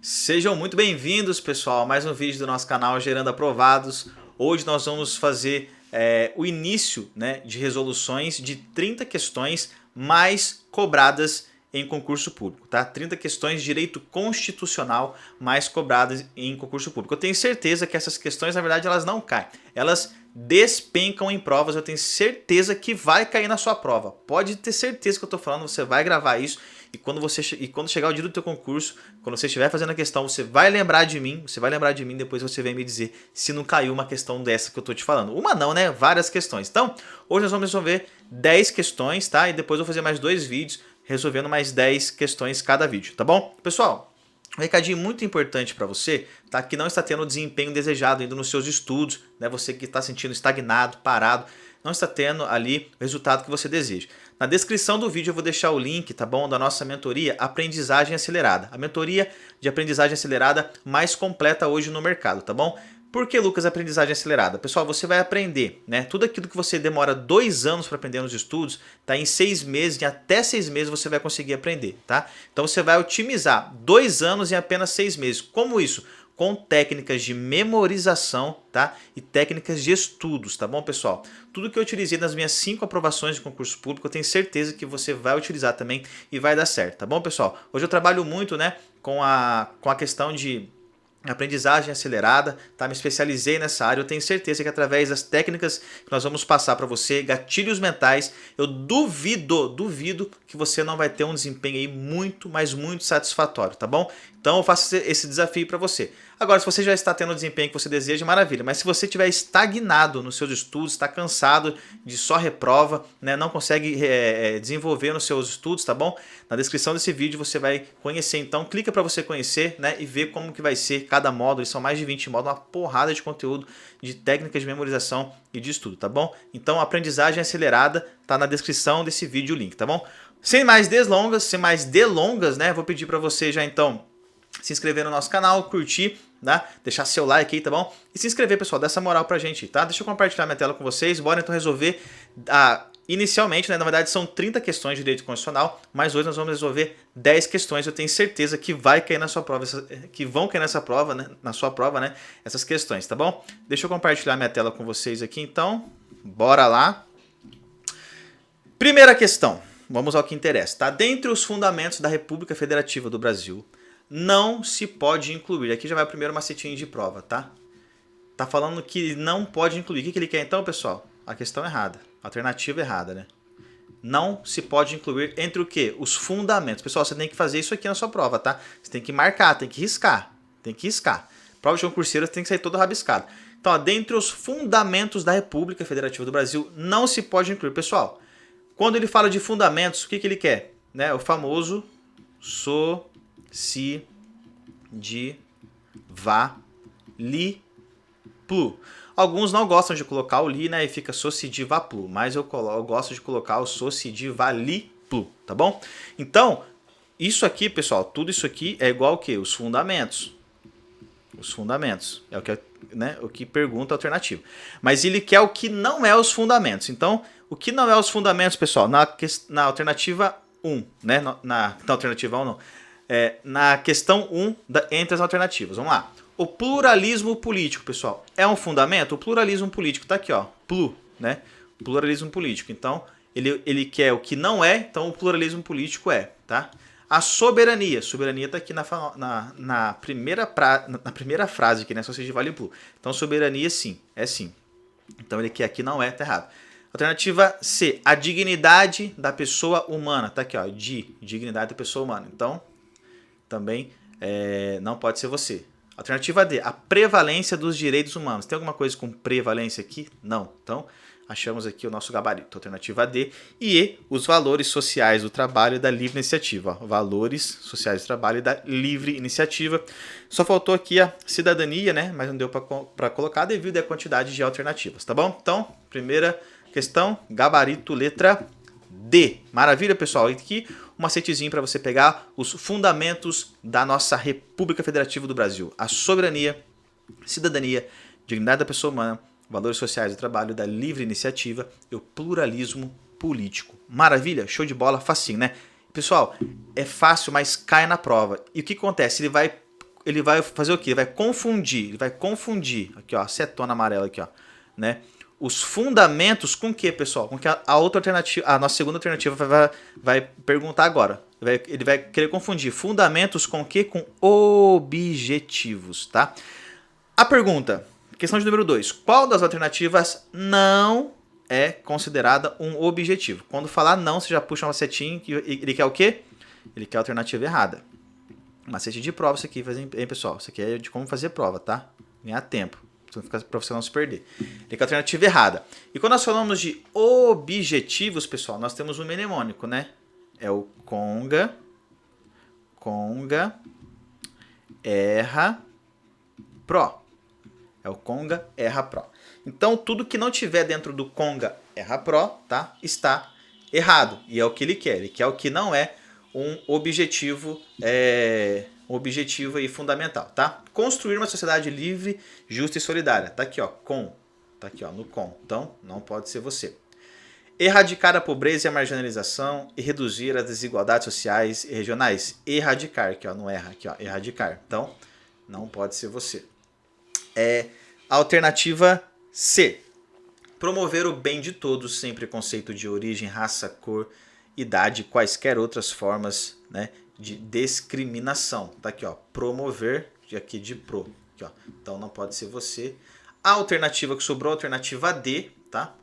Sejam muito bem-vindos, pessoal, a mais um vídeo do nosso canal Gerando Aprovados. Hoje nós vamos fazer o início, né, de resoluções de 30 questões mais cobradas em concurso público, tá? 30 questões de direito constitucional mais cobradas em concurso público. Eu tenho certeza que essas questões, na verdade, elas não caem. Elas despencam em provas, eu tenho certeza que vai cair na sua prova. Pode ter certeza que eu estou falando, você vai gravar isso e quando chegar o dia do teu concurso, quando você estiver fazendo a questão, você vai lembrar de mim, depois você vem me dizer se não caiu uma questão dessa que eu estou te falando. Uma não, né? Várias questões. Então, hoje nós vamos resolver 10 questões, tá? E depois eu vou fazer mais 2 vídeos resolvendo mais 10 questões cada vídeo, tá bom? Pessoal, um recadinho muito importante para você, tá? Que não está tendo o desempenho desejado ainda nos seus estudos, né? Você que está sentindo estagnado, parado, não está tendo ali o resultado que você deseja. Na descrição do vídeo eu vou deixar o link, tá bom, da nossa mentoria Aprendizagem Acelerada. A mentoria de aprendizagem acelerada mais completa hoje no mercado, tá bom? Por que, Lucas, aprendizagem acelerada? Pessoal, você vai aprender, né? Tudo aquilo que você demora 2 anos para aprender nos estudos, tá? Em 6 meses, em até 6 meses você vai conseguir aprender, tá? Então você vai otimizar 2 anos em apenas 6 meses. Como isso? Com técnicas de memorização, tá? E técnicas de estudos, tá bom, pessoal? Tudo que eu utilizei nas minhas 5 aprovações de concurso público, eu tenho certeza que você vai utilizar também e vai dar certo, tá bom, pessoal? Hoje eu trabalho muito, né, com a questão de aprendizagem acelerada, tá? Me especializei nessa área. Eu tenho certeza que através das técnicas que nós vamos passar para você, gatilhos mentais, eu duvido que você não vai ter um desempenho aí muito, mas muito satisfatório, tá bom? Então eu faço esse desafio para você. Agora, se você já está tendo o desempenho que você deseja, maravilha. Mas se você estiver estagnado nos seus estudos, está cansado de só reprova, né, não consegue desenvolver nos seus estudos, tá bom? Na descrição desse vídeo você vai conhecer, então clica para você conhecer, né, e ver como que vai ser cada módulo. São mais de 20 módulos, uma porrada de conteúdo, de técnicas de memorização e de estudo, tá bom? Então a aprendizagem acelerada tá na descrição desse vídeo o link, tá bom? Sem mais delongas, né, vou pedir para você já então se inscrever no nosso canal, curtir, tá? Deixar seu like aí, tá bom? E se inscrever, pessoal, dá essa moral pra gente, tá? Deixa eu compartilhar minha tela com vocês, bora então resolver inicialmente, né, na verdade são 30 questões de direito constitucional, mas hoje nós vamos resolver 10 questões. Eu tenho certeza que vai cair na sua prova, que vão cair nessa prova, né, na sua prova, né, essas questões, tá bom? Deixa eu compartilhar minha tela com vocês aqui, então, bora lá. Primeira questão, vamos ao que interessa, tá? Dentre os fundamentos da República Federativa do Brasil, não se pode incluir, aqui já vai o primeiro macetinho de prova, tá? Tá falando que não pode incluir. O que ele quer então, pessoal? A questão errada. A alternativa errada, né? Não se pode incluir entre o quê? Os fundamentos. Pessoal, você tem que fazer isso aqui na sua prova, tá? Você tem que marcar, tem que riscar. Tem que riscar. Prova de concurseiro tem que sair todo rabiscado. Então, ó, dentre os fundamentos da República Federativa do Brasil, não se pode incluir. Pessoal, quando ele fala de fundamentos, o que ele quer? Né? O famoso socidivaplu. Alguns não gostam de colocar o li, né, e fica socidivaplu, mas eu gosto de colocar o socidivaliplu, tá bom? Então, isso aqui, pessoal, tudo isso aqui é igual ao que? Os fundamentos. Os fundamentos. É o que, né, o que pergunta a alternativa. Mas ele quer o que não é os fundamentos. Então, o que não é os fundamentos, pessoal? Na alternativa 1, né? Na alternativa 1 não. Na questão 1 entre as alternativas. Vamos lá. O pluralismo político, pessoal, é um fundamento? O pluralismo político tá aqui, ó. Né? Pluralismo político. Então, ele quer o que não é, então o pluralismo político é, tá? A soberania. Soberania tá aqui na primeira frase aqui, né? Só seja vale plu. Então, soberania sim, é sim. Então, ele quer aqui não é, tá errado. Alternativa C. A dignidade da pessoa humana. Tá aqui, ó. Dignidade da pessoa humana. Então, também não pode ser você. Alternativa D, a prevalência dos direitos humanos. Tem alguma coisa com prevalência aqui? Não. Então, achamos aqui o nosso gabarito. Alternativa D. E E, os valores sociais do trabalho e da livre iniciativa. Ó, valores sociais do trabalho e da livre iniciativa. Só faltou aqui a cidadania, né? Mas não deu para colocar devido à quantidade de alternativas, tá bom? Então, primeira questão, gabarito, letra D. Maravilha, pessoal. E aqui um macetezinho para você pegar os fundamentos da nossa República Federativa do Brasil. A soberania, cidadania, dignidade da pessoa humana, valores sociais do trabalho, da livre iniciativa e o pluralismo político. Maravilha? Show de bola, facinho, né? Pessoal, é fácil, mas cai na prova. E o que acontece? Ele vai ele vai fazer o quê? Ele vai confundir, aqui ó, a setona amarela aqui ó, né? Os fundamentos com o que, pessoal? Com que a outra alternativa, a nossa segunda alternativa vai perguntar agora. Ele vai querer confundir fundamentos com o que? Com objetivos, tá? A pergunta, questão de número 2. Qual das alternativas não é considerada um objetivo? Quando falar não, você já puxa uma setinha que ele quer o quê? Ele quer a alternativa errada. Macete de prova isso aqui, hein, pessoal? Isso aqui é de como fazer prova, tá? Ganhar tempo, para você não se perder. Ele quer a alternativa errada. E quando nós falamos de objetivos, pessoal, nós temos um mnemônico, né? É o conga, erra, pro. É o conga, erra, pro. Então, tudo que não tiver dentro do conga, erra, pro, tá? Está errado. E é o que ele quer. Ele quer o que não é um objetivo, aí fundamental, tá? Construir uma sociedade livre, justa e solidária. Tá aqui, ó, tá aqui, ó, no com. Então, não pode ser você. Erradicar a pobreza e a marginalização e reduzir as desigualdades sociais e regionais. Erradicar, aqui, ó, não erra, aqui, ó, erradicar. Então, não pode ser você. Alternativa C. Promover o bem de todos sem preconceito de origem, raça, cor, idade, quaisquer outras formas, né, de discriminação. Tá aqui, ó, promover, aqui de pro. Aqui, ó. Então não pode ser você. A alternativa que sobrou, a alternativa D, tá?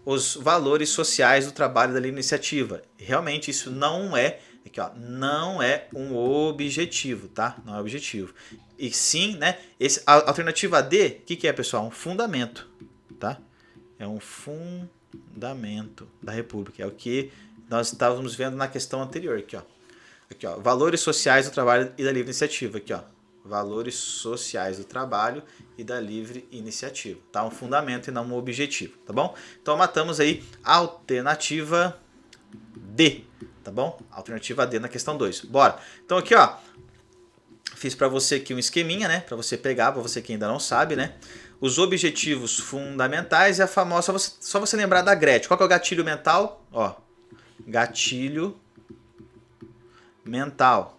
Os valores sociais do trabalho da livre iniciativa. Realmente isso não é, aqui, ó, não é um objetivo, tá? Não é objetivo. E sim, né, a alternativa D, o que é, pessoal? Um fundamento, tá? É um fundamento da República. É o que nós estávamos vendo na questão anterior. Aqui, ó. Aqui, ó. Valores sociais do trabalho e da livre iniciativa. Aqui, ó. Valores sociais do trabalho e da livre iniciativa. Tá? Um fundamento e não um objetivo. Tá bom? Então matamos aí a alternativa D. Tá bom? Alternativa D na questão 2. Bora. Então aqui, ó. Fiz para você aqui um esqueminha, né? Para você pegar, para você que ainda não sabe, né? Os objetivos fundamentais e a famosa... Só você lembrar da Gretchen. Qual que é o gatilho mental? Ó, gatilho mental.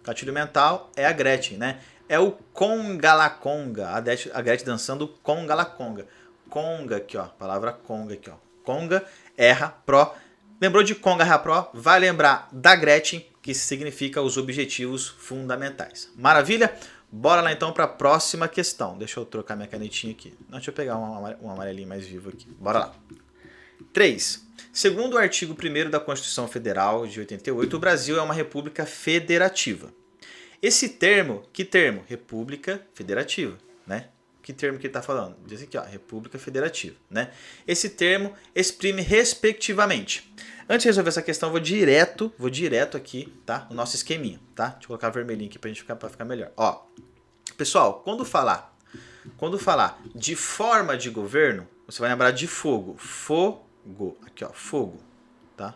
Gatilho mental é a Gretchen, né? É o conga la conga. A Gretchen dançando conga la conga. Conga aqui, ó. Palavra conga aqui, ó. Conga, erra, pro. Lembrou de conga, erra, pro? Vai lembrar da Gretchen, que significa os objetivos fundamentais. Maravilha? Bora lá então para a próxima questão. Deixa eu trocar minha canetinha aqui. Não, deixa eu pegar um amarelinho mais vivo aqui. Bora lá. 3. Segundo o artigo 1º da Constituição Federal de 88, o Brasil é uma república federativa. Esse termo, que termo? República federativa, né? Que termo que ele está falando? Diz aqui, ó, república federativa, né? Esse termo exprime respectivamente. Antes de resolver essa questão, vou direto aqui, tá? O nosso esqueminha, tá? Deixa eu colocar vermelhinho aqui para ficar melhor. Ó, pessoal, quando falar de forma de governo, você vai lembrar de fogo. Fogo, aqui ó, fogo, tá?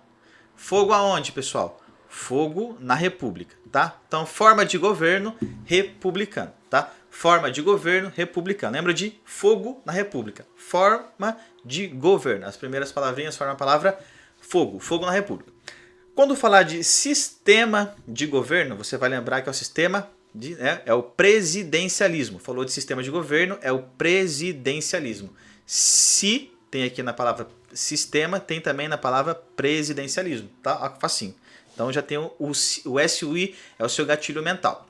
Fogo aonde, pessoal? Fogo na república, tá? Então, forma de governo republicano, tá? Forma de governo republicano. Lembra de fogo na república. Forma de governo. As primeiras palavrinhas formam a palavra fogo. Fogo na república. Quando falar de sistema de governo, você vai lembrar que é o sistema é o presidencialismo. Falou de sistema de governo, é o presidencialismo. Se tem aqui na palavra sistema, tem também na palavra presidencialismo, tá? Facinho. Então já tem o SUI, é o seu gatilho mental.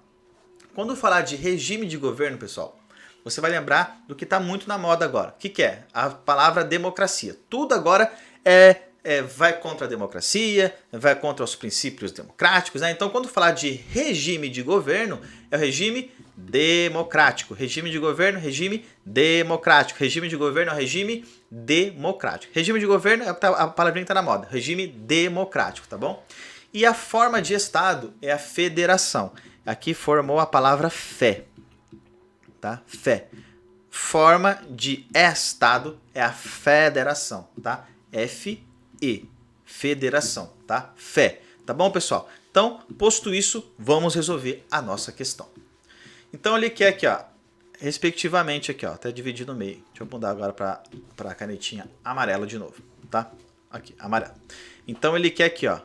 Quando falar de regime de governo, pessoal, você vai lembrar do que está muito na moda agora. O que é? A palavra democracia. Tudo agora vai contra a democracia, vai contra os princípios democráticos, né? Então, quando falar de regime de governo, é o regime democrático. Regime de governo, regime democrático. Regime de governo é o regime democrático. Regime de governo é a palavrinha que está na moda. Regime democrático, tá bom? E a forma de Estado é a federação. Aqui formou a palavra fé, tá? Fé. Forma de Estado é a federação, tá? F-E. Federação, tá? Fé. Tá bom, pessoal? Então, posto isso, vamos resolver a nossa questão. Então, ele quer aqui, ó, respectivamente aqui, ó, até dividir no meio. Deixa eu mudar agora para a canetinha amarela de novo, tá? Aqui, amarelo. Então, ele quer aqui, ó,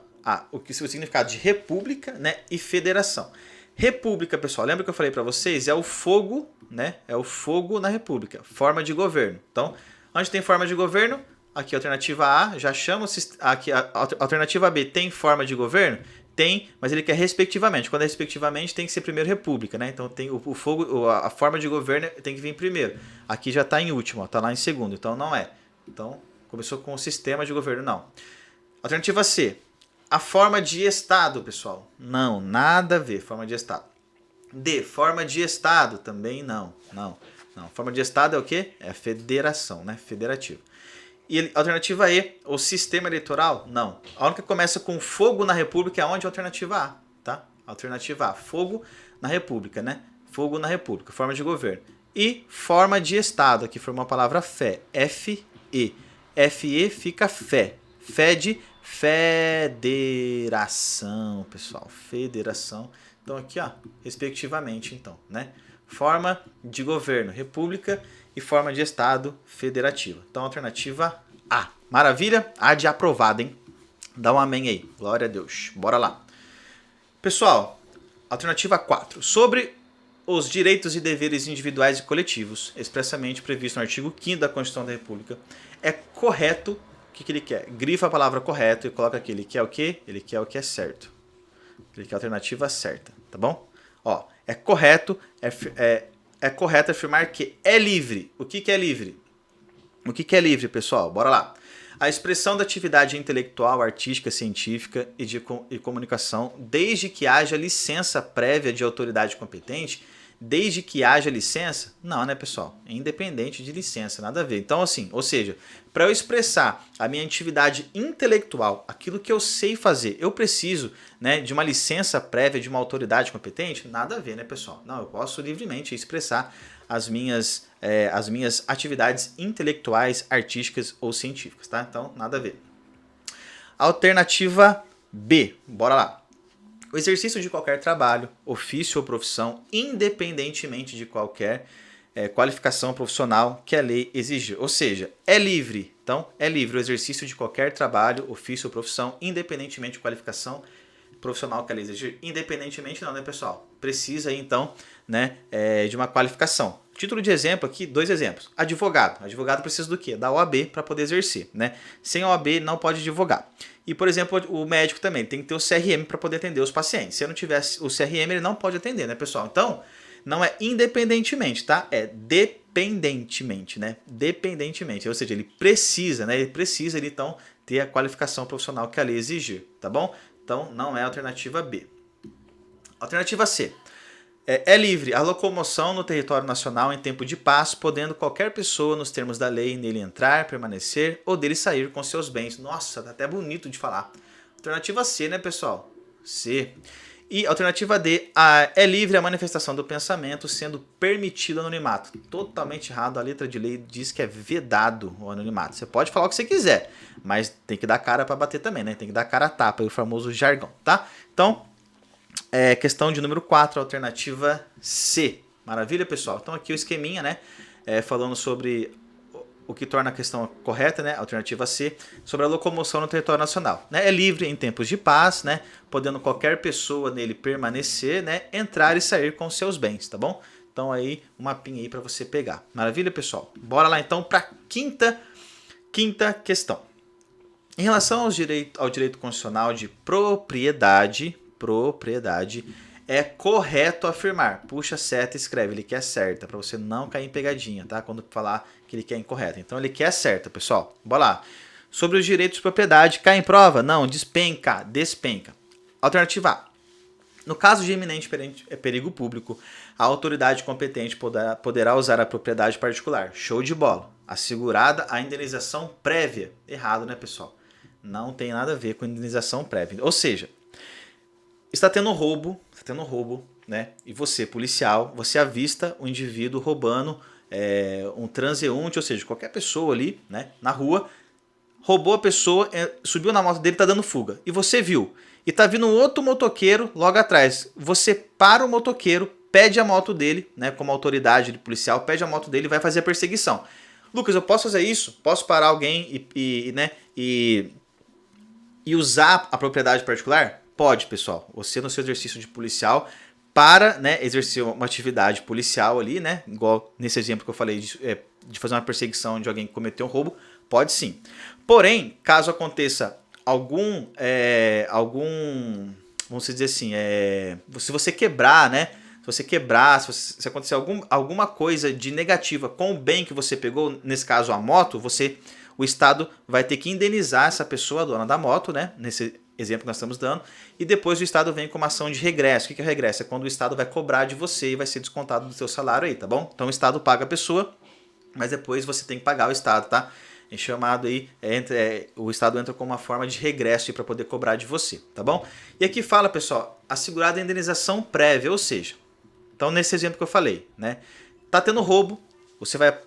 o significado de república, né, e federação. República, pessoal, lembra que eu falei para vocês? É o fogo, né? É o fogo na república, forma de governo. Então, onde tem forma de governo, aqui a alternativa A, já chama aqui a alternativa B tem forma de governo? Tem, mas ele quer respectivamente. Quando é respectivamente, tem que ser primeiro república, né? Então tem o fogo, a forma de governo tem que vir primeiro. Aqui já está em último, está lá em segundo, então não é. Então, começou com o sistema de governo, não. Alternativa C. A forma de Estado, pessoal. Não, nada a ver, forma de Estado. D. Forma de Estado, também não. Não. Forma de Estado é o quê? É a federação, né? Federativo. E alternativa E, o sistema eleitoral? Não. A única que começa com fogo na república é onde? A alternativa A, tá? Alternativa A, fogo na república, né? Fogo na república, forma de governo. E forma de Estado, aqui formou a palavra fé, F-E. F-E fica fé. Fé de federação, pessoal, federação. Então aqui, ó, respectivamente, então, né? Forma de governo, república, e forma de Estado, federativa. Então, alternativa A. Maravilha? A de aprovado, hein? Dá um amém aí. Glória a Deus. Bora lá. Pessoal, alternativa 4. Sobre os direitos e deveres individuais e coletivos, expressamente previsto no artigo 5º da Constituição da República, é correto. O que ele quer? Grifa a palavra correto e coloca aqui. Ele quer o quê? Ele quer o que é certo. Ele quer a alternativa certa, tá bom? Ó, é correto afirmar que é livre. O que é livre? O que é livre, pessoal? Bora lá. A expressão da atividade intelectual, artística, científica e comunicação, desde que haja licença prévia de autoridade competente. Desde que haja licença? Não, né, pessoal? É independente de licença, nada a ver. Então, assim, ou seja, para eu expressar a minha atividade intelectual, aquilo que eu sei fazer, eu preciso, né, de uma licença prévia de uma autoridade competente? Nada a ver, né, pessoal? Não, eu posso livremente expressar as minhas atividades intelectuais, artísticas ou científicas, tá? Então, nada a ver. Alternativa B, bora lá. O exercício de qualquer trabalho, ofício ou profissão, independentemente de qualquer qualificação profissional que a lei exigir. Ou seja, é livre. Então, é livre o exercício de qualquer trabalho, ofício ou profissão, independentemente de qualificação profissional que a lei exigir. Independentemente não, né, pessoal? Precisa aí, então, né, de uma qualificação. Título de exemplo aqui, 2 exemplos. Advogado. Advogado precisa do quê? Da OAB para poder exercer, né? Sem OAB não pode advogar. E, por exemplo, o médico também tem que ter o CRM para poder atender os pacientes. Se não tivesse o CRM, ele não pode atender, né, pessoal? Então, não é independentemente, tá? É dependentemente, né? Dependentemente. Ou seja, ele precisa, né? Ele precisa, então, ter a qualificação profissional que a lei exigir, tá bom? Então, não é a alternativa B. Alternativa C. É livre a locomoção no território nacional em tempo de paz, podendo qualquer pessoa, nos termos da lei, nele entrar, permanecer ou dele sair com seus bens. Nossa, tá até bonito de falar. Alternativa C, né, pessoal? C. E alternativa D, é livre a manifestação do pensamento, sendo permitido o anonimato. Totalmente errado, a letra de lei diz que é vedado o anonimato. Você pode falar o que você quiser, mas tem que dar cara para bater também, né? Tem que dar cara a tapa, o famoso jargão, tá? Então, questão de número 4, alternativa C. Maravilha, pessoal? Então aqui o esqueminha, né? Falando sobre o que torna a questão correta, né? Alternativa C, sobre a locomoção no território nacional. Né? É livre em tempos de paz, né? Podendo qualquer pessoa nele permanecer, né? Entrar e sair com seus bens, tá bom? Então aí, um mapinha aí para você pegar. Maravilha, pessoal? Bora lá então para quinta questão. Em relação ao direito constitucional de propriedade, é correto afirmar. Puxa a seta e escreve, ele quer certa, para você não cair em pegadinha, tá? Quando falar que ele quer incorreta. Então ele quer certa, pessoal. Bora lá. Sobre os direitos de propriedade, cai em prova? Não, despenca. Alternativa A. No caso de iminente perigo público, a autoridade competente poderá usar a propriedade particular. Show de bola. Assegurada a indenização prévia. Errado, né, pessoal? Não tem nada a ver com indenização prévia. Ou seja, está tendo roubo, né? E você, policial, você avista o indivíduo roubando um transeunte, ou seja, qualquer pessoa ali, né, na rua, roubou a pessoa, subiu na moto dele, está dando fuga. E você viu. E tá vindo um outro motoqueiro logo atrás. Você para o motoqueiro, pede a moto dele, né, como autoridade policial, pede a moto dele e vai fazer a perseguição. Lucas, eu posso fazer isso? Posso parar alguém e usar a propriedade particular? Pode, pessoal. Você, no seu exercício de policial, para, né, exercer uma atividade policial ali, né, igual nesse exemplo que eu falei de fazer uma perseguição de alguém que cometeu um roubo, pode sim. Porém, caso aconteça vamos dizer assim, se você quebrar, né, se acontecer alguma coisa de negativa com o bem que você pegou, nesse caso a moto, o Estado vai ter que indenizar essa pessoa, a dona da moto, né, nesse exemplo que nós estamos dando, e depois o Estado vem com uma ação de regresso. O que é regresso? É quando o Estado vai cobrar de você e vai ser descontado do seu salário aí, tá bom? Então o Estado paga a pessoa, mas depois você tem que pagar o Estado, tá? É chamado aí, o Estado entra com uma forma de regresso para poder cobrar de você, tá bom? E aqui fala, pessoal, assegurada a indenização prévia, ou seja, então nesse exemplo que eu falei, né? Tá tendo roubo, você vai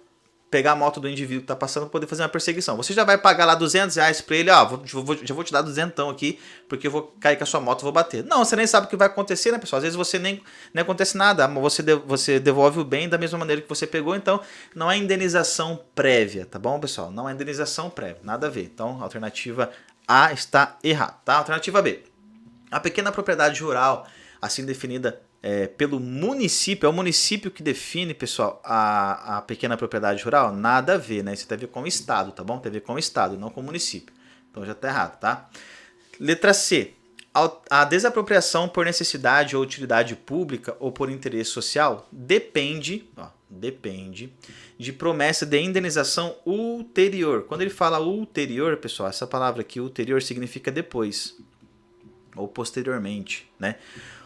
pegar a moto do indivíduo que tá passando para poder fazer uma perseguição. Você já vai pagar lá R$200 para ele, ó, já vou te dar 200 aqui, porque eu vou cair com a sua moto e vou bater. Não, você nem sabe o que vai acontecer, né, pessoal? Às vezes você nem acontece nada, você devolve o bem da mesma maneira que você pegou, então não é indenização prévia, tá bom, pessoal? Não é indenização prévia, nada a ver. Então, a alternativa A está errada, tá? Alternativa B. A pequena propriedade rural, assim definida pelo município, é o município que define, pessoal, a pequena propriedade rural? Nada a ver, né? Isso tem a ver com o Estado, tá bom? Tem a ver com o Estado, não com o município. Então já tá errado, tá? Letra C. A desapropriação por necessidade ou utilidade pública ou por interesse social depende de promessa de indenização ulterior. Quando ele fala ulterior, pessoal, essa palavra aqui, ulterior, significa depois ou posteriormente, né?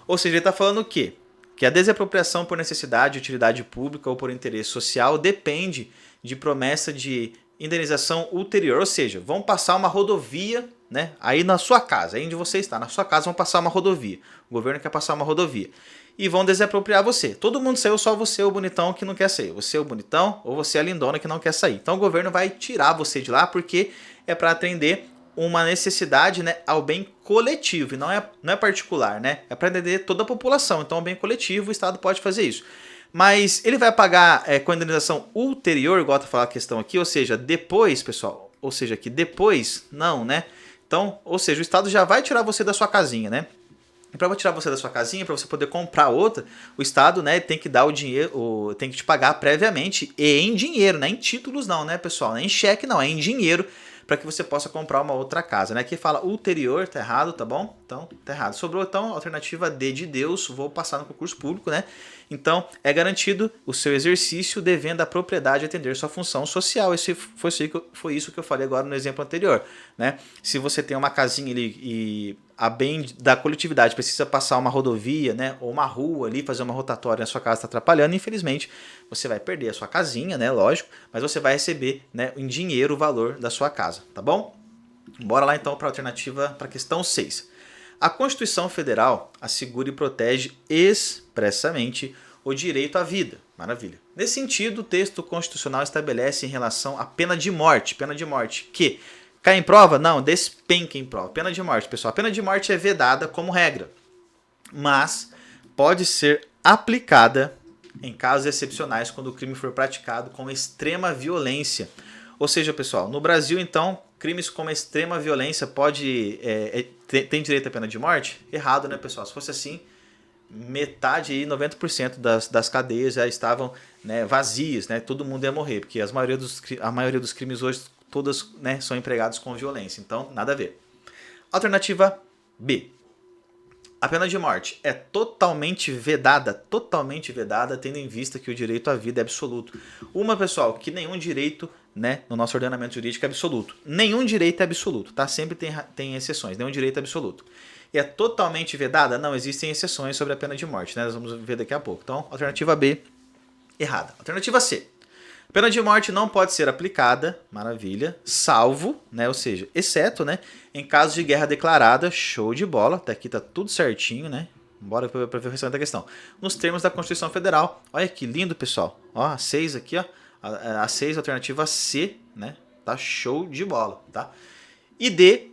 Ou seja, ele está falando o quê? Que a desapropriação por necessidade, utilidade pública ou por interesse social depende de promessa de indenização ulterior. Ou seja, vão passar uma rodovia, né? Aí na sua casa, aí onde você está, na sua casa vão passar uma rodovia. O governo quer passar uma rodovia. E vão desapropriar você. Todo mundo saiu, só você, o bonitão, que não quer sair. Você é o bonitão ou você é a lindona que não quer sair. Então o governo vai tirar você de lá porque é para atender uma necessidade, né, ao bem coletivo, e não é particular, né? É para atender toda a população, então é um bem coletivo, o Estado pode fazer isso. Mas ele vai pagar com a indenização ulterior, igual tá falando a questão aqui, ou seja, depois, pessoal, ou seja, que depois, não, né? Então, ou seja, o Estado já vai tirar você da sua casinha, né? E para tirar você da sua casinha, para você poder comprar outra, o Estado, né, tem que dar o dinheiro, tem que te pagar previamente, e em dinheiro, não é em títulos não, né, pessoal? Não é em cheque não, é em dinheiro, para que você possa comprar uma outra casa, né? Aqui fala ulterior, tá errado, tá bom? Então, tá errado. Sobrou, então, a alternativa D de Deus, vou passar no concurso público, né? Então, é garantido o seu exercício devendo a propriedade atender sua função social. Foi isso que eu falei agora no exemplo anterior, né? Se você tem uma casinha ali e a bem da coletividade precisa passar uma rodovia, né, ou uma rua ali, fazer uma rotatória na sua casa está atrapalhando, infelizmente você vai perder a sua casinha, né, lógico, mas você vai receber, né, em dinheiro o valor da sua casa, tá bom? Bora lá então para a alternativa, para a questão 6. A Constituição Federal assegura e protege expressamente o direito à vida. Maravilha. Nesse sentido, o texto constitucional estabelece em relação à pena de morte que cai em prova? Não, despenca em prova. Pena de morte, pessoal. A pena de morte é vedada como regra, mas pode ser aplicada em casos excepcionais quando o crime for praticado com extrema violência. Ou seja, pessoal, no Brasil, então, crimes com extrema violência tem direito à pena de morte? Errado, né, pessoal? Se fosse assim, metade, 90% das cadeias já estavam, né, vazias, né? Todo mundo ia morrer, porque a maioria dos crimes hoje todas, né, são empregados com violência. Então, nada a ver. Alternativa B. A pena de morte é totalmente vedada, tendo em vista que o direito à vida é absoluto. Pessoal, que nenhum direito, né, no nosso ordenamento jurídico é absoluto. Nenhum direito é absoluto, tá? Sempre tem exceções, nenhum direito é absoluto. E é totalmente vedada? Não, existem exceções sobre a pena de morte, né? Nós vamos ver daqui a pouco. Então, alternativa B, errada. Alternativa C. A pena de morte não pode ser aplicada, maravilha, salvo, né, ou seja, exceto, né, em caso de guerra declarada, show de bola, até aqui tá tudo certinho, né? Bora para ver o restante da questão. Nos termos da Constituição Federal, olha que lindo, pessoal. Ó, a 6 aqui, ó, a 6, alternativa C, né? Tá show de bola, tá? E D,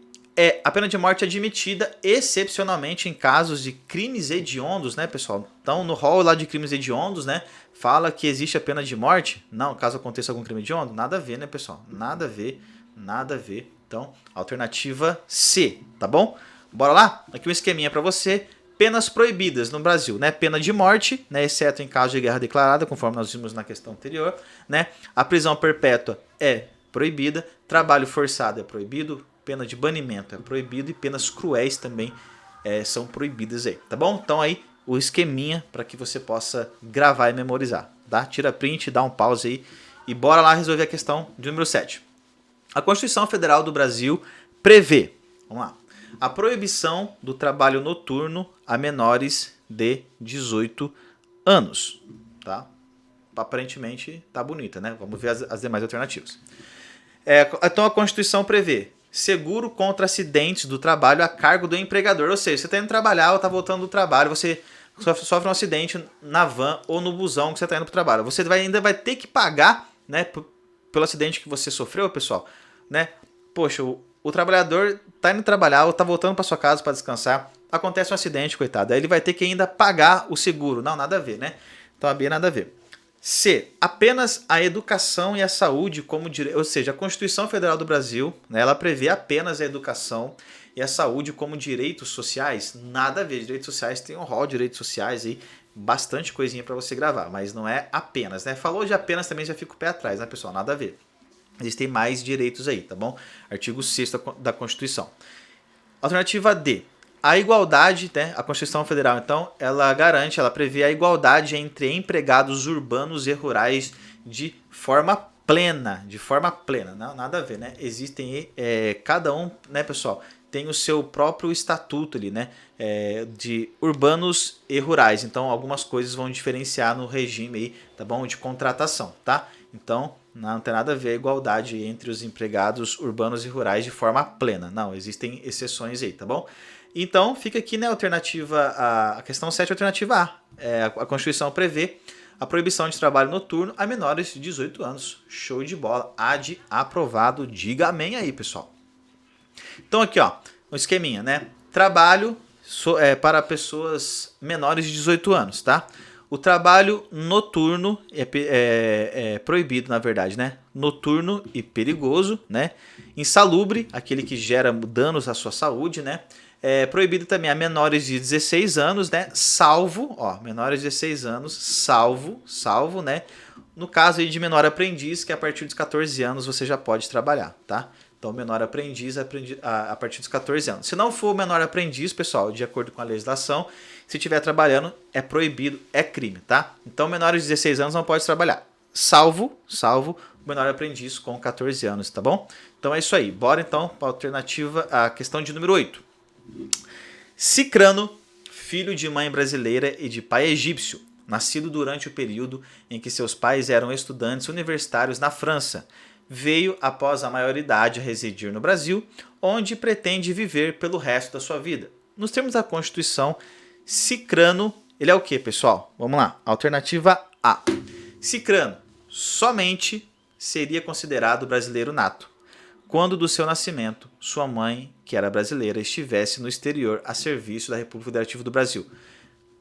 a pena de morte é admitida excepcionalmente em casos de crimes hediondos, né, pessoal? Então, no rol lá de crimes hediondos, né, fala que existe a pena de morte. Não, caso aconteça algum crime hediondo, nada a ver, né, pessoal? Nada a ver, nada a ver. Então, alternativa C, tá bom? Bora lá? Aqui um esqueminha para você. penas proibidas no Brasil, né? Pena de morte, né? Exceto em caso de guerra declarada, conforme nós vimos na questão anterior, né? A prisão perpétua é proibida, trabalho forçado é proibido, pena de banimento é proibido e penas cruéis também são proibidas aí, tá bom? Então aí o esqueminha para que você possa gravar e memorizar, tá? Tira print, dá um pause aí e bora lá resolver a questão de número 7. A Constituição Federal do Brasil prevê, vamos lá, a proibição do trabalho noturno a menores de 18 anos, tá? Aparentemente tá bonita, né? Vamos ver as demais alternativas. Então a Constituição prevê seguro contra acidentes do trabalho a cargo do empregador, ou seja, você está indo trabalhar ou está voltando do trabalho, você sofre um acidente na van ou no busão que você está indo para o trabalho, você ainda vai ter que pagar, né, pelo acidente que você sofreu, pessoal, né? Poxa, o trabalhador está indo trabalhar ou está voltando para sua casa para descansar, acontece um acidente, coitado, aí ele vai ter que ainda pagar o seguro. Não, nada a ver, né? Então a B nada a ver. C. Apenas a educação e a saúde como direito, ou seja, a Constituição Federal do Brasil, né, ela prevê apenas a educação e a saúde como direitos sociais. Nada a ver, direitos sociais tem um rol de direitos sociais aí, bastante coisinha para você gravar, mas não é apenas, né? Falou de apenas também já fica o pé atrás, né, pessoal? Nada a ver. Existem mais direitos aí, tá bom? Artigo 6º da Constituição. Alternativa D. A igualdade, né? A Constituição Federal, então, ela garante, ela prevê a igualdade entre empregados urbanos e rurais de forma plena. De forma plena. Não, nada a ver, né? Existem, cada um, né, pessoal, tem o seu próprio estatuto ali, né? De urbanos e rurais. Então, algumas coisas vão diferenciar no regime aí, tá bom? De contratação, tá? Então, não tem nada a ver a igualdade entre os empregados urbanos e rurais de forma plena. Não, existem exceções aí, tá bom? Então, fica aqui, né, a questão 7, alternativa A. A Constituição prevê a proibição de trabalho noturno a menores de 18 anos. Show de bola. AD aprovado. Diga amém aí, pessoal. Então, aqui, ó, um esqueminha, né? Trabalho para pessoas menores de 18 anos, tá? O trabalho noturno é proibido, na verdade, né? Noturno e perigoso, né? Insalubre, aquele que gera danos à sua saúde, né? É proibido também a menores de 16 anos, né? Salvo, ó, menores de 16 anos, salvo, né? No caso aí de menor aprendiz, que a partir dos 14 anos você já pode trabalhar, tá? Então, menor aprendiz a partir dos 14 anos. Se não for menor aprendiz, pessoal, de acordo com a legislação, se estiver trabalhando, é proibido, é crime, tá? Então, menores de 16 anos não pode trabalhar. Salvo o menor aprendiz com 14 anos, tá bom? Então é isso aí. Bora então para a alternativa, a questão de número 8. Cicrano, filho de mãe brasileira e de pai egípcio, nascido durante o período em que seus pais eram estudantes universitários na França, veio após a maioridade a residir no Brasil, onde pretende viver pelo resto da sua vida. Nos termos da Constituição, cicrano, ele é o que, pessoal? Vamos lá. Alternativa A. Cicrano somente seria considerado brasileiro nato quando do seu nascimento sua mãe, que era brasileira, estivesse no exterior a serviço da República Federativa do Brasil.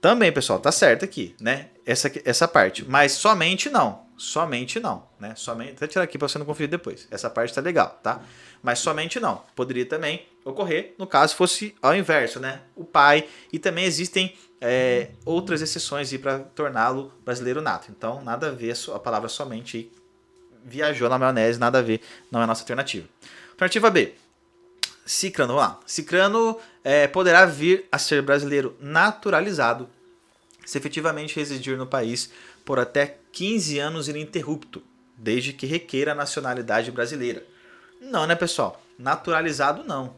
Também, pessoal, tá certo aqui, né? Essa parte. Mas somente não, né? Somente, vou tirar aqui para você não conferir depois. Essa parte tá legal, tá? Mas somente não. Poderia também ocorrer, no caso fosse ao inverso, né? O pai. E também existem outras exceções para torná-lo brasileiro nato. Então, nada a ver a palavra somente aí. Viajou na maionese, nada a ver, não é a nossa alternativa. Alternativa B. Cicrano, vamos lá. Cicrano poderá vir a ser brasileiro naturalizado se efetivamente residir no país por até 15 anos ininterrupto, desde que requeira a nacionalidade brasileira. Não, né, pessoal? Naturalizado não,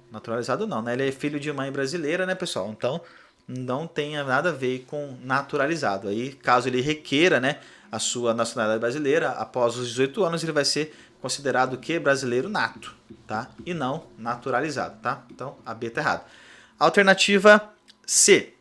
né? Ele é filho de mãe brasileira, né, pessoal? Então, não tem nada a ver com naturalizado. Aí, caso ele requeira, né, a sua nacionalidade brasileira, após os 18 anos, ele vai ser considerado o quê? Brasileiro nato, tá? E não naturalizado, tá? Então, a B tá errada. Alternativa C.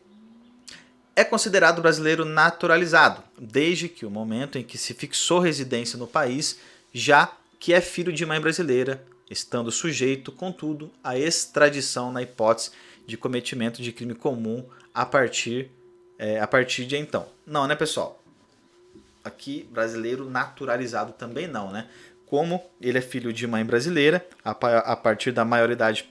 É considerado brasileiro naturalizado, desde que o momento em que se fixou residência no país, já que é filho de mãe brasileira, estando sujeito, contudo, à extradição na hipótese de cometimento de crime comum a partir de então. Não, né, pessoal? Aqui, brasileiro naturalizado também não, né? como ele é filho de mãe brasileira, a partir da maioridade,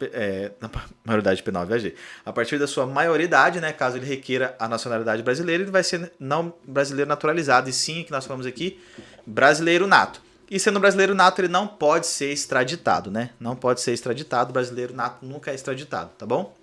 maioridade penal, viajei. A partir da sua maioridade, né, caso ele requeira a nacionalidade brasileira, ele vai ser não brasileiro naturalizado, e sim, que nós falamos aqui, brasileiro nato. E sendo brasileiro nato, ele não pode ser extraditado, né? Não pode ser extraditado, brasileiro nato nunca é extraditado, tá bom?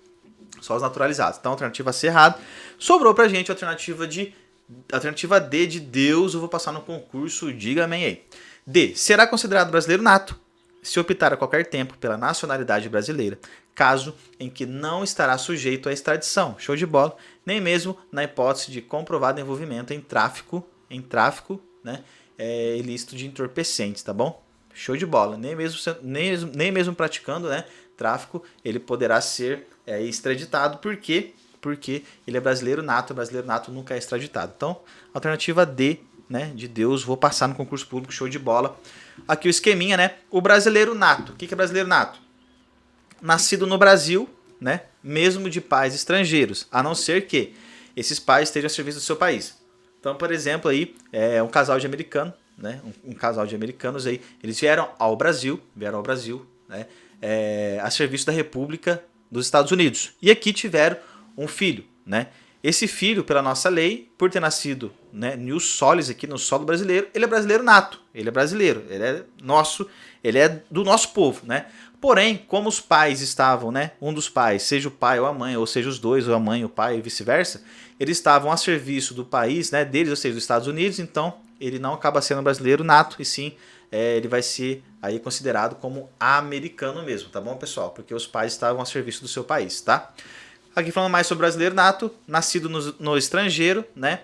Só os naturalizados. Então, alternativa C errada. Sobrou pra gente a alternativa D de Deus, eu vou passar no concurso, diga amém aí. D. Será considerado brasileiro nato se optar a qualquer tempo pela nacionalidade brasileira, caso em que não estará sujeito à extradição. Show de bola. Nem mesmo na hipótese de comprovado envolvimento em tráfico, né, ilícito de entorpecentes, tá bom? Show de bola. Nem mesmo praticando, né, tráfico, ele poderá ser extraditado, porque ele é brasileiro nato nunca é extraditado. Então, alternativa D, né, de Deus, vou passar no concurso público, show de bola. Aqui o esqueminha, né? O brasileiro nato. O que é brasileiro nato? Nascido no Brasil, né, mesmo de pais estrangeiros, a não ser que esses pais estejam a serviço do seu país. Então, por exemplo, aí um casal de americano, né, um casal de americanos aí, eles vieram ao Brasil, né, a serviço da República dos Estados Unidos. E aqui tiveram um filho, né? Esse filho, pela nossa lei, por ter nascido, né, New Solis aqui no solo brasileiro, ele é brasileiro nato, ele é brasileiro, ele é nosso, ele é do nosso povo, né? Porém, como os pais estavam, né, um dos pais, seja o pai ou a mãe, ou seja os dois, ou a mãe, o pai e vice-versa, eles estavam a serviço do país, né, deles, ou seja, dos Estados Unidos, então ele não acaba sendo brasileiro nato, e sim, ele vai ser aí considerado como americano mesmo, tá bom, pessoal? Porque os pais estavam a serviço do seu país, tá? Aqui falando mais sobre brasileiro nato, nascido no estrangeiro, né?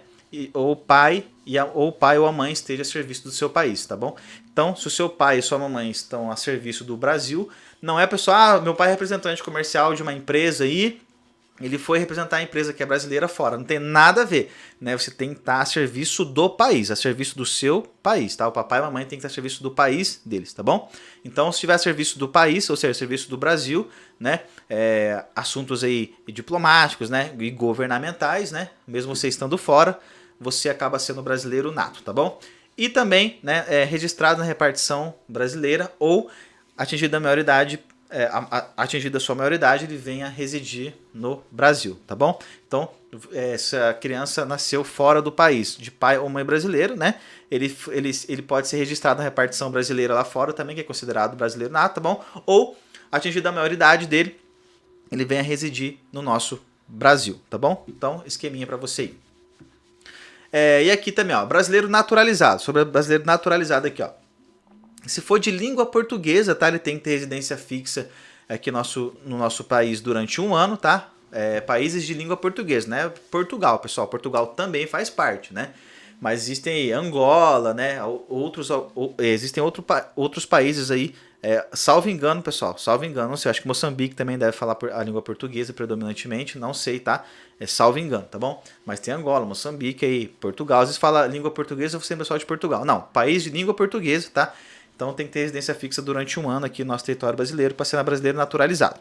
Ou o pai ou a mãe esteja a serviço do seu país, tá bom? Então, se o seu pai e sua mamãe estão a serviço do Brasil, não é pessoal, meu pai é representante comercial de uma empresa e ele foi representar a empresa que é brasileira fora. Não tem nada a ver, né? Você tem que estar a serviço do país, a serviço do seu país, tá? O papai e a mamãe tem que estar a serviço do país deles, tá bom? Então, se tiver a serviço do país, ou seja, a serviço do Brasil, né? Assuntos aí diplomáticos, né? E governamentais, né? Mesmo você estando fora, você acaba sendo brasileiro nato, tá bom? E também, né? Registrado na repartição brasileira ou atingido a maioridade. Atingida a sua maioridade, ele vem a residir no Brasil, tá bom? Então, se a criança nasceu fora do país, de pai ou mãe brasileiro, né? Ele pode ser registrado na repartição brasileira lá fora também, que é considerado brasileiro nato, tá bom? Ou, atingida a maioridade dele, ele vem a residir no nosso Brasil, tá bom? Então, esqueminha para você aí. E aqui também, ó, brasileiro naturalizado. Sobre brasileiro naturalizado aqui, ó. Se for de língua portuguesa, tá? Ele tem que ter residência fixa aqui no nosso país durante 1 ano, tá? Países de língua portuguesa, né? Portugal, pessoal. Portugal também faz parte, né? Mas existem aí Angola, né? Existem outros países aí. Salvo engano, pessoal. Salvo engano, não sei. Acho que Moçambique também deve falar a língua portuguesa predominantemente. Não sei, tá? Salvo engano, tá bom? Mas tem Angola, Moçambique aí, Portugal. Às vezes fala língua portuguesa, você é pessoal de Portugal. Não, país de língua portuguesa, tá? Então tem que ter residência fixa durante 1 ano aqui no nosso território brasileiro para ser brasileiro naturalizado.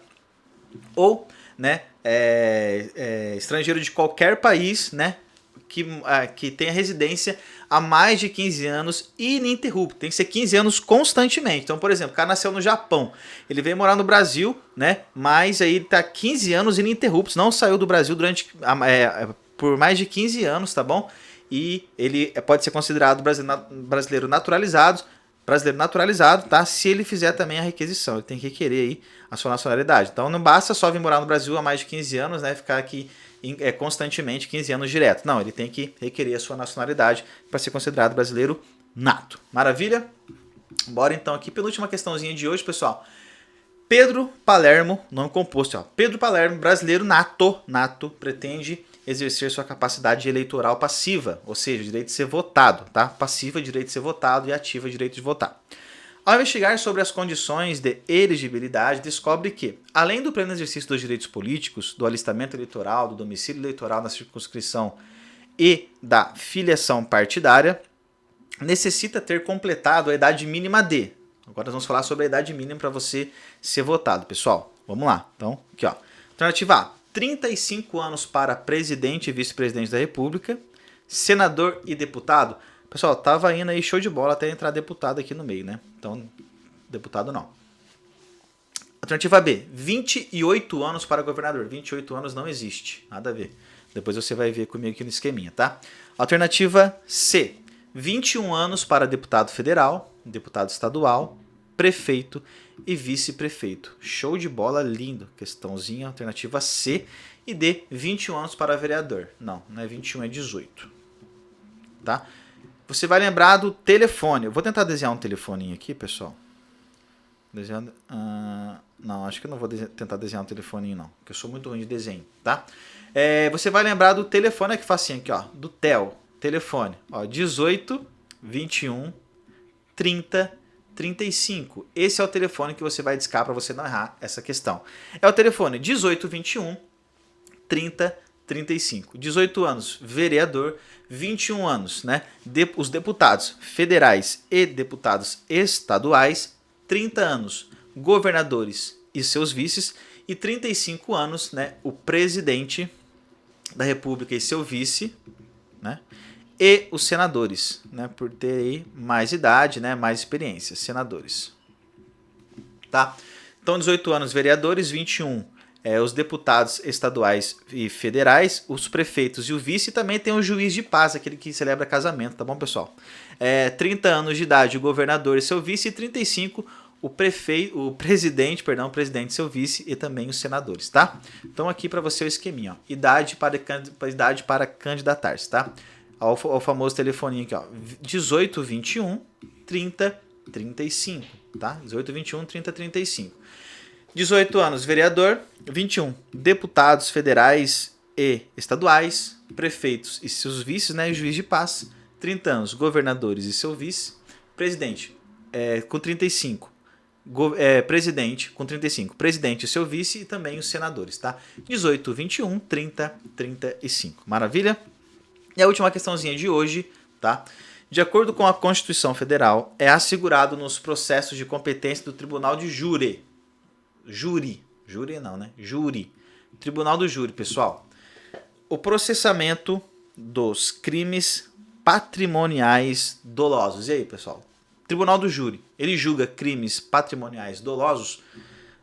Ou, né, estrangeiro de qualquer país, né, que tenha residência há mais de 15 anos ininterrupto. Tem que ser 15 anos constantemente. Então, por exemplo, o cara nasceu no Japão, ele veio morar no Brasil, né, mas aí tá 15 anos ininterruptos, não saiu do Brasil por mais de 15 anos, tá bom? E ele pode ser considerado brasileiro naturalizado, tá? Se ele fizer também a requisição, ele tem que requerer aí a sua nacionalidade. Então não basta só vir morar no Brasil há mais de 15 anos, né? Ficar aqui constantemente 15 anos direto. Não, ele tem que requerer a sua nacionalidade para ser considerado brasileiro nato. Maravilha? Bora então aqui, penúltima questãozinha de hoje, pessoal. Pedro Palermo, nome composto, ó. Pedro Palermo, brasileiro nato, pretende exercer sua capacidade eleitoral passiva, ou seja, direito de ser votado, tá? Passiva, direito de ser votado, e ativa, direito de votar. Ao investigar sobre as condições de elegibilidade, descobre que, além do pleno exercício dos direitos políticos, do alistamento eleitoral, do domicílio eleitoral na circunscrição e da filiação partidária, necessita ter completado a idade mínima de... Agora nós vamos falar sobre a idade mínima para você ser votado, pessoal. Vamos lá. Então, aqui, ó. Alternativa A, 35 anos para presidente e vice-presidente da República, senador e deputado. Pessoal, tava indo aí show de bola até entrar deputado aqui no meio, né? Então, deputado não. Alternativa B, 28 anos para governador. 28 anos não existe, nada a ver. Depois você vai ver comigo aqui no esqueminha, tá? Alternativa C, 21 anos para deputado federal, deputado estadual, prefeito e vice-prefeito. Show de bola, lindo. Questãozinha, alternativa C. E D, 21 anos para vereador. Não, não é 21, é 18. Tá? Você vai lembrar do telefone. Eu vou tentar desenhar um telefoninho aqui, pessoal. Desenhando. Não, acho que eu não vou tentar desenhar um telefoninho, não. Porque eu sou muito ruim de desenho, tá? Você vai lembrar do telefone, que facinho aqui, ó. Do TEL. Telefone. Ó, 18, 21, 30, 35. Esse é o telefone que você vai discar para você não errar essa questão. É o telefone 18, 21, 30, 35. 18 anos, vereador. 21 anos, né? Os deputados federais e deputados estaduais. 30 anos, governadores e seus vices. E 35 anos, né? O presidente da República e seu vice, né? E os senadores, né? Por ter aí mais idade, né? Mais experiência. Senadores. Tá? Então, 18 anos, vereadores. 21 os deputados estaduais e federais, os prefeitos e o vice, e também tem o juiz de paz, aquele que celebra casamento, tá bom, pessoal? 30 anos de idade, o governador e seu vice, e 35, o presidente e seu vice, e também os senadores, tá? Então aqui para você o esqueminha, ó, idade para candidatar-se, tá? O famoso telefoninho aqui, ó, 18, 21, 30, 35, tá? 18, 21, 30, 35. 18 anos, vereador. 21, deputados federais e estaduais, prefeitos e seus vices, né, e juiz de paz. 30 anos, governadores e seu vice. Presidente, com 35. Presidente, com 35. Presidente e seu vice e também os senadores, tá? 18, 21, 30, 35. Maravilha? E a última questãozinha de hoje, tá? De acordo com a Constituição Federal, é assegurado nos processos de competência do Tribunal de Júri. Júri não, né? Júri. Tribunal do Júri, pessoal. O processamento dos crimes patrimoniais dolosos. E aí, pessoal? Tribunal do Júri, ele julga crimes patrimoniais dolosos?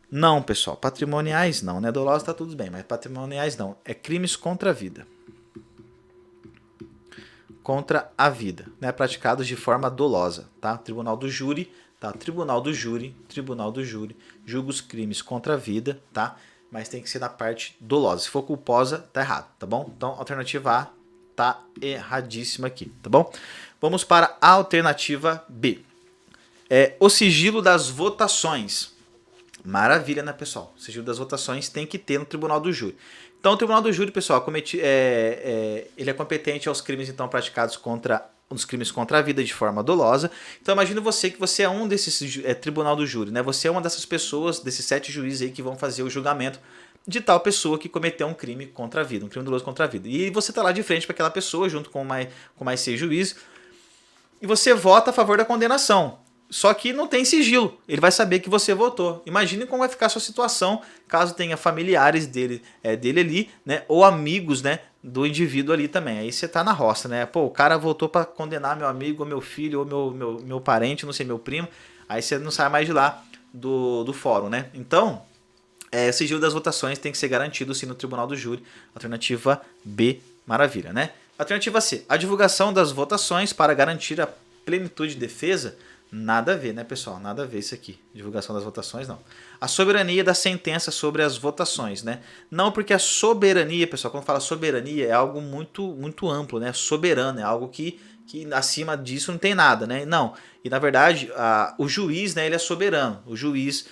Não, pessoal. Patrimoniais não, né? Dolosos tá tudo bem, mas patrimoniais não. É crimes contra a vida. Contra a vida, né? Praticados de forma dolosa, tá? Tribunal do Júri. Tá, Tribunal do Júri julga os crimes contra a vida, tá? Mas tem que ser na parte dolosa. Se for culposa, tá errado, tá bom? Então, alternativa A tá erradíssima aqui, tá bom? Vamos para a alternativa B. O sigilo das votações. Maravilha, né, pessoal? O sigilo das votações tem que ter no Tribunal do Júri. Então, o Tribunal do Júri, pessoal, ele é competente aos crimes então praticados dos crimes contra a vida de forma dolosa. Então imagine você que você é um desses tribunal do júri, né? Você é uma dessas pessoas, desses 7 juízes aí que vão fazer o julgamento de tal pessoa que cometeu um crime contra a vida, um crime doloso contra a vida. E você tá lá de frente para aquela pessoa, junto com mais 6 juízes, e você vota a favor da condenação. Só que não tem sigilo, ele vai saber que você votou. Imagine como vai ficar a sua situação caso tenha familiares dele ali, né? Ou amigos, né? Do indivíduo ali também. Aí você tá na roça, né? Pô, o cara votou para condenar meu amigo, ou meu filho, ou meu parente, não sei, meu primo. Aí você não sai mais de lá do fórum, né? Então, o sigilo das votações tem que ser garantido sim no Tribunal do Júri. Alternativa B, maravilha, né? Alternativa C, a divulgação das votações para garantir a plenitude de defesa. Nada a ver, né, pessoal? Nada a ver isso aqui. Divulgação das votações, não. A soberania da sentença sobre as votações, né? Não, porque a soberania, pessoal, quando fala soberania, é algo muito, muito amplo, né? Soberano, é algo que acima disso não tem nada, né? Não. E, na verdade, o juiz, né, ele é soberano. O juiz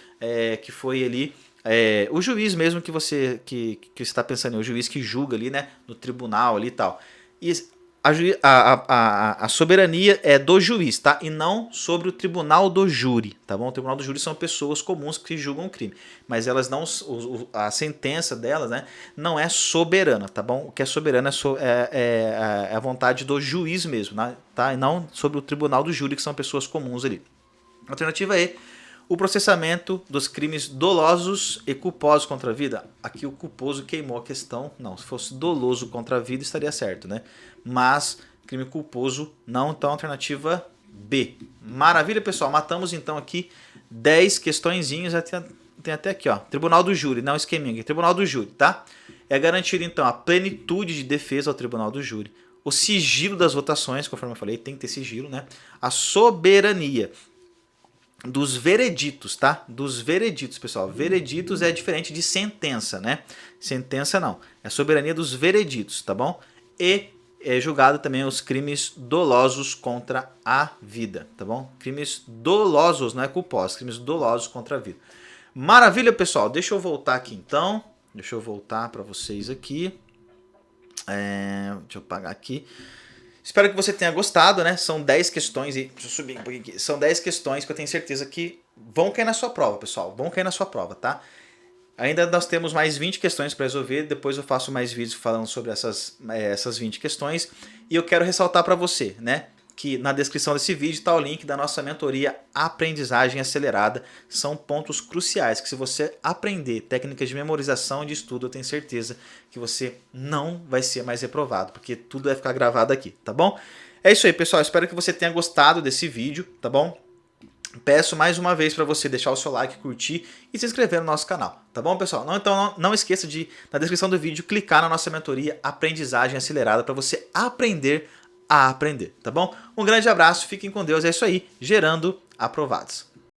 que foi ali... o juiz mesmo que você está pensando, o juiz que julga ali, né, no tribunal ali e tal. E a soberania é do juiz, tá? E não sobre o tribunal do júri, tá bom? O tribunal do júri são pessoas comuns que julgam o crime, mas elas não, a sentença delas, né, não é soberana, tá bom? O que é soberano é a vontade do juiz mesmo, né, tá? E não sobre o tribunal do júri, que são pessoas comuns ali. Alternativa E, o processamento dos crimes dolosos e culposos contra a vida. Aqui o culposo queimou a questão. Não, se fosse doloso contra a vida estaria certo, né? Mas crime culposo não, então alternativa B. Maravilha, pessoal, matamos então aqui 10 questõezinhas, tem até aqui, ó, tribunal do júri, não esqueminha aqui, tribunal do júri, tá? É garantido então a plenitude de defesa ao tribunal do júri, o sigilo das votações, conforme eu falei, tem que ter sigilo, né? A soberania dos vereditos, tá? Dos vereditos, pessoal. Vereditos é diferente de sentença, né? Sentença não. É soberania dos vereditos, tá bom? E é julgado também os crimes dolosos contra a vida, tá bom? Crimes dolosos, não é culposos, crimes dolosos contra a vida. Maravilha, pessoal. Deixa eu voltar aqui então. Deixa eu voltar para vocês aqui. Deixa eu apagar aqui. Espero que você tenha gostado, né? São 10 questões e deixa eu subir um pouquinho aqui. São 10 questões que eu tenho certeza que vão cair na sua prova, pessoal. Vão cair na sua prova, tá? Ainda nós temos mais 20 questões para resolver. Depois eu faço mais vídeos falando sobre essas 20 questões. E eu quero ressaltar para você, né? Que na descrição desse vídeo está o link da nossa mentoria Aprendizagem Acelerada. São pontos cruciais que se você aprender técnicas de memorização e de estudo, eu tenho certeza que você não vai ser mais reprovado, porque tudo vai ficar gravado aqui, tá bom? É isso aí, pessoal. Espero que você tenha gostado desse vídeo, tá bom? Peço mais uma vez para você deixar o seu like, curtir e se inscrever no nosso canal, tá bom, pessoal? Então não esqueça de, na descrição do vídeo, clicar na nossa mentoria Aprendizagem Acelerada para você aprender a aprender, tá bom? Um grande abraço, fiquem com Deus, é isso aí, gerando aprovados.